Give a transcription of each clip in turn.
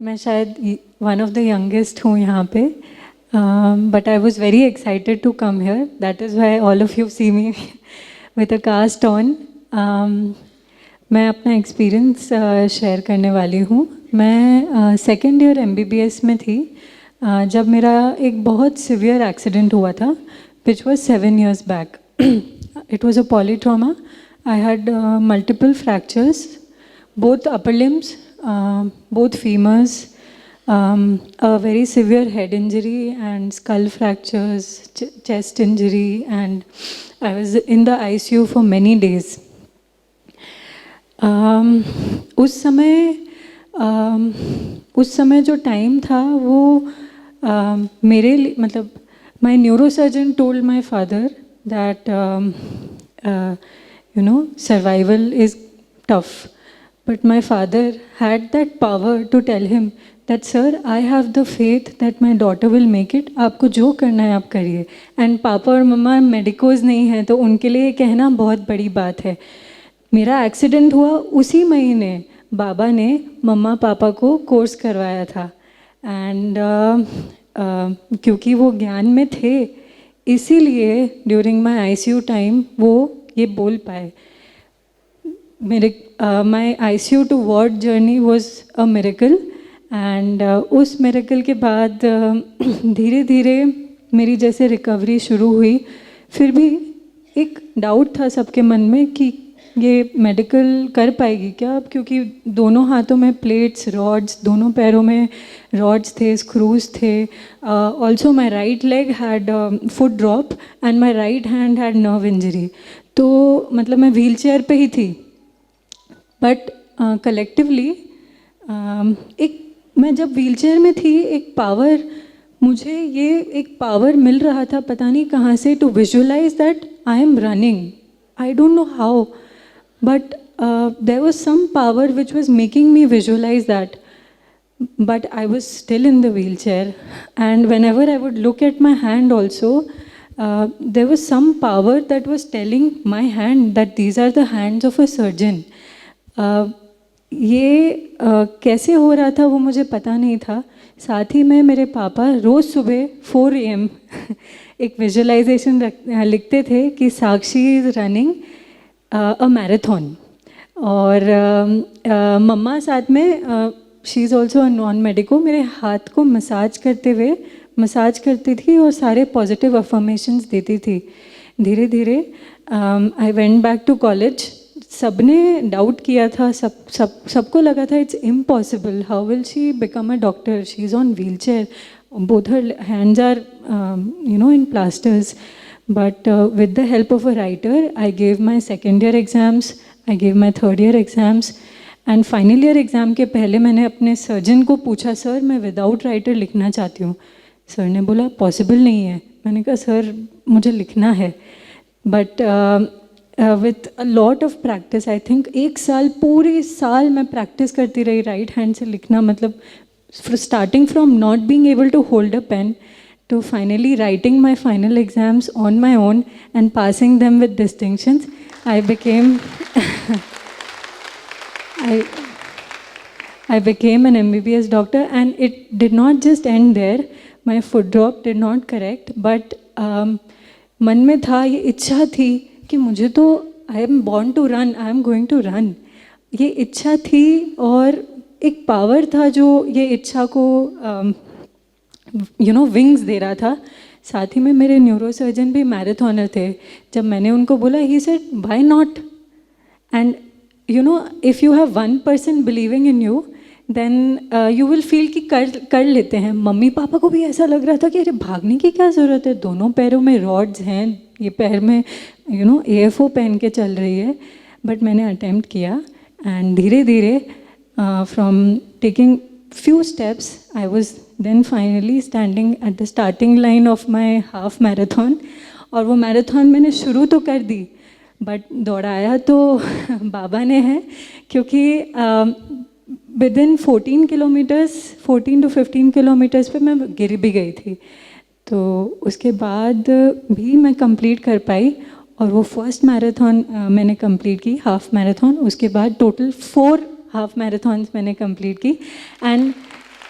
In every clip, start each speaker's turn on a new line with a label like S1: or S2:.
S1: मैं शायद one of the youngest हूँ यहाँ पे, but I was very excited to come here. That is why all of you see me with a cast on. मैं अपना experience share करने वाली हूँ. मैं सेकेंड ईयर MBBS में थी जब मेरा एक बहुत सिवियर एक्सीडेंट हुआ था, which was 7 years back. It was a polytrauma. I had multiple fractures, both upper limbs, both femurs, a very severe head injury and skull fractures, chest injury, and I was in the ICU for many days. उस समय जो time था वो मेरे लिए, मतलब my neurosurgeon told my father that survival is tough. But my father had that power to tell him that, sir, I have the faith that my daughter will make it. आपको जो करना है आप करिए. एंड पापा और मम्मा medicos नहीं हैं, तो उनके लिए कहना बहुत बड़ी बात है. मेरा एक्सीडेंट हुआ उसी महीने बाबा ने मम्मा पापा को कोर्स करवाया था. एंड क्योंकि वो ज्ञान में थे, इसीलिए ड्यूरिंग माई ICU टाइम वो ये बोल पाए. my ICU to ward journey was a miracle. And उस मिरेकल के बाद धीरे धीरे मेरी जैसे रिकवरी शुरू हुई. फिर भी एक डाउट था सबके मन में कि ये मेडिकल कर पाएगी क्या, क्योंकि दोनों हाथों में प्लेट्स, रॉड्स, दोनों पैरों में रॉड्स थे, स्क्रूज थे. Also my right leg had foot drop and my right hand had nerve injury. तो मतलब मैं व्हील चेयर पर ही थी. बट कलेक्टिवली मैं जब व्हीलचेयर में थी, मुझे ये एक पावर मिल रहा था, पता नहीं कहाँ से, to visualise that I am running. I don't know how, but there was some power which was making me visualise that. But I was still in the wheelchair. And whenever I would look at my hand also, there was some power that was telling my hand that these are the hands of a surgeon. ये कैसे हो रहा था वो मुझे पता नहीं था. साथ ही में मेरे पापा रोज़ सुबह 4 AM एक विजुअलाइजेशन लिखते थे कि साक्षी इज़ रनिंग अ मैराथन. और मम्मा साथ में, she is also a non medico, मेरे हाथ को मसाज करती थी और सारे पॉजिटिव अफर्मेशंस देती थी. धीरे धीरे I went back to college. सबने डाउट किया था, सबको लगा था it's impossible, how will she become a doctor, she is on wheelchair, both her hands are in plasters. But with the help of a writer I gave my second year exams, I gave my third year exams. And final year exam के पहले मैंने अपने surgeon को पूछा, sir मैं without writer लिखना चाहती हूँ. सर ने बोला पॉसिबल नहीं है. मैंने कहा सर मुझे लिखना है. But with a lot of practice, I think 1 साल, पूरे साल मैं प्रैक्टिस करती रही राइट हैंड से लिखना. मतलब starting from not being able to hold a pen to finally writing my final exams on my own and passing them with distinctions, I became I became an MBBS doctor. And it did not just end there. My foot drop did not correct, but मन में था, ये इच्छा थी कि मुझे तो, I am born to run, I am going to run. ये इच्छा थी और एक पावर था जो ये इच्छा को विंग्स दे रहा था. साथ ही में मेरे न्यूरोसर्जन भी मैराथनर थे. जब मैंने उनको बोला, he said why not. And if you have 1 person believing in you, then you will feel कि कर लेते हैं. मम्मी पापा को भी ऐसा लग रहा था कि अरे भागने की क्या ज़रूरत है, दोनों पैरों में रॉड्स हैं, ये पैर में AFO पहन के चल रही है. बट मैंने अटेम्प्ट किया. एंड धीरे धीरे from taking few steps, I was then finally standing at the starting line of my half marathon. और वो मैराथन मैंने शुरू तो कर दी, बट दौड़ाया तो बाबा ने है, क्योंकि विदिन 14 किलोमीटर्स, 14 to 15 किलोमीटर्स पे मैं गिर भी गई थी. तो उसके बाद भी मैं कंप्लीट कर पाई. और वो फर्स्ट मैराथन मैंने कंप्लीट की, हाफ मैराथन. उसके बाद टोटल 4 हाफ मैराथन्स मैंने कंप्लीट की. And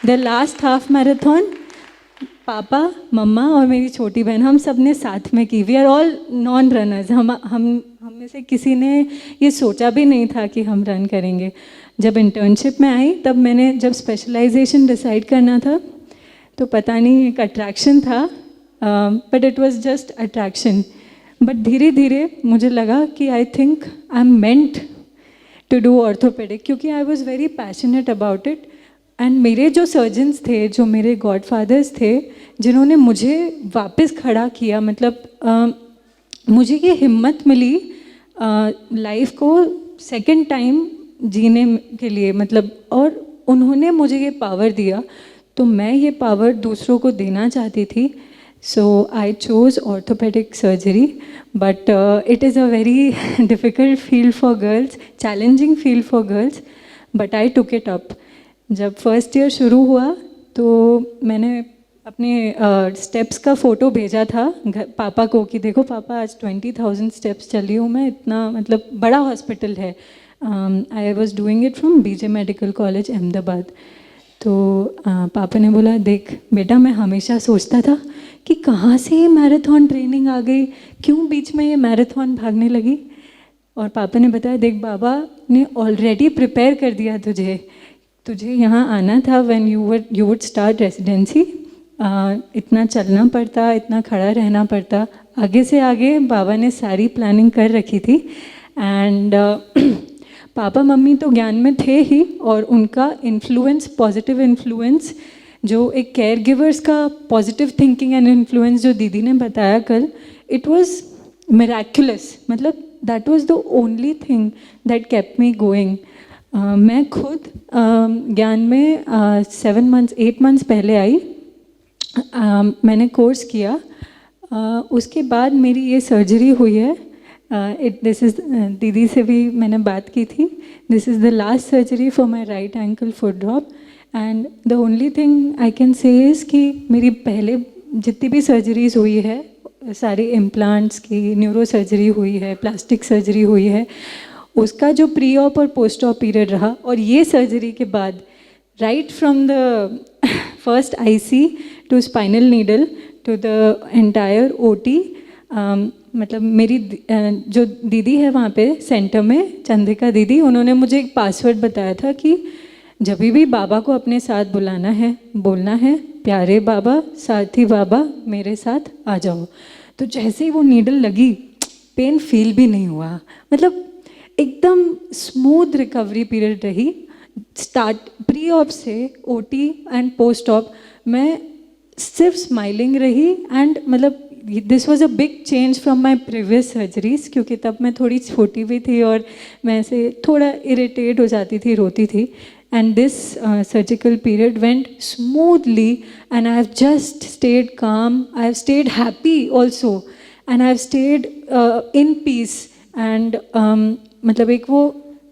S1: the last half marathon पापा, मम्मा और मेरी छोटी बहन, हम सब ने साथ में की. We are all non runners. हम में से किसी ने ये सोचा भी नहीं था कि हम रन करेंगे. जब इंटर्नशिप में आई तब मैंने, जब स्पेशलाइजेशन डिसाइड करना था तो पता नहीं एक अट्रैक्शन था, but it was just attraction. But धीरे धीरे मुझे लगा कि I think I am meant to do orthopaedic, क्योंकि I was very passionate about it. And मेरे जो सर्जन्स थे, जो मेरे गॉड फादर्स थे, जिन्होंने मुझे वापस खड़ा किया, मतलब मुझे ये हिम्मत मिली लाइफ को सेकंड टाइम जीने के लिए, मतलब, और उन्होंने मुझे ये पावर दिया, तो मैं ये पावर दूसरों को देना चाहती थी. So I chose orthopaedic surgery, but it is a very difficult field for girls, challenging field for girls, but I took it up. जब फर्स्ट ईयर शुरू हुआ तो मैंने अपने स्टेप्स का फ़ोटो भेजा था पापा को कि देखो पापा, आज 20,000 स्टेप्स चली हूँ मैं, इतना, मतलब बड़ा हॉस्पिटल है. I was doing it from BJ medical college Ahmedabad. तो पापा ने बोला, देख बेटा, मैं हमेशा सोचता था कि कहाँ से ये मैराथन ट्रेनिंग आ गई, क्यों बीच में ये मैराथन भागने लगी. और पापा ने बताया, देख बाबा ने ऑलरेडी प्रिपेयर कर दिया तुझे यहाँ आना था when you would start residency. इतना चलना पड़ता, इतना खड़ा रहना पड़ता, आगे से आगे बाबा ने सारी प्लानिंग कर रखी थी. एंड पापा मम्मी तो ज्ञान में थे ही, और उनका इन्फ्लुएंस, पॉजिटिव इन्फ्लुएंस, जो एक केयर गिवर्स का पॉजिटिव थिंकिंग एंड इन्फ्लुएंस जो दीदी ने बताया कल, इट वाज मिराक्युलस. मतलब that was the only thing that kept me going. मैं खुद ज्ञान में 8 मंथ्स पहले आई. मैंने कोर्स किया. उसके बाद मेरी ये सर्जरी हुई है. दिस इज़, दीदी से भी मैंने बात की थी, this is the last surgery for my right ankle foot drop. And the only thing I can say is कि मेरी पहले जितनी भी सर्जरीज हुई है, सारी इम्प्लांट्स की, न्यूरो सर्जरी हुई है, प्लास्टिक सर्जरी हुई है, उसका जो प्री ऑप और पोस्ट ऑप पीरियड रहा, और ये सर्जरी के बाद right from the first IC to spinal needle to the entire OT, मतलब मेरी जो दीदी है वहाँ पे सेंटर में, चंद्रिका दीदी, उन्होंने मुझे एक पासवर्ड बताया था कि जब भी बाबा को अपने साथ बुलाना है, बोलना है, प्यारे बाबा, साथी बाबा, मेरे साथ आ जाओ. तो जैसे ही वो नीडल लगी, पेन फील भी नहीं हुआ. मतलब एकदम स्मूथ रिकवरी पीरियड रही. स्टार्ट प्री ऑप से ओटी एंड पोस्ट ऑप मैं सिर्फ स्माइलिंग रही. एंड मतलब this was a big change from my previous surgeries, क्योंकि तब मैं थोड़ी छोटी भी थी और मैं ऐसे थोड़ा इरिटेट हो जाती थी, रोती थी. And this surgical period went smoothly, and I have just stayed calm. I have stayed happy also, and I have stayed in peace. And मतलब एक वो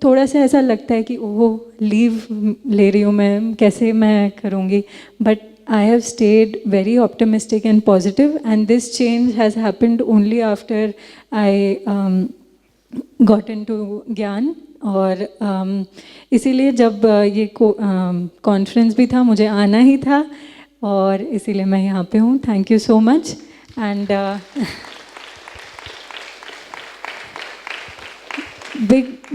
S1: थोड़ा सा ऐसा लगता है कि ओह, लीव ले रही हूँ मैं, कैसे मैं करूँगी, but I have stayed very optimistic and positive, and this change has happened only after I got into ज्ञान. और इसीलिए जब ये कॉन्फ्रेंस भी था, मुझे आना ही था, और इसीलिए मैं यहाँ पे हूँ. Thank you so much. And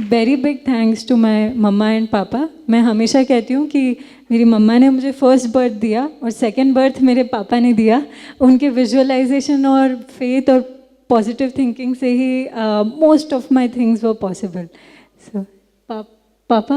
S1: very big thanks to my mumma and papa. मैं हमेशा कहती हूँ कि मेरी मम्मा ने मुझे फर्स्ट बर्थ दिया और सेकंड बर्थ मेरे पापा ने दिया. उनके विजुअलाइजेशन और फेथ और पॉजिटिव थिंकिंग से ही most of my things were possible. So, Papa,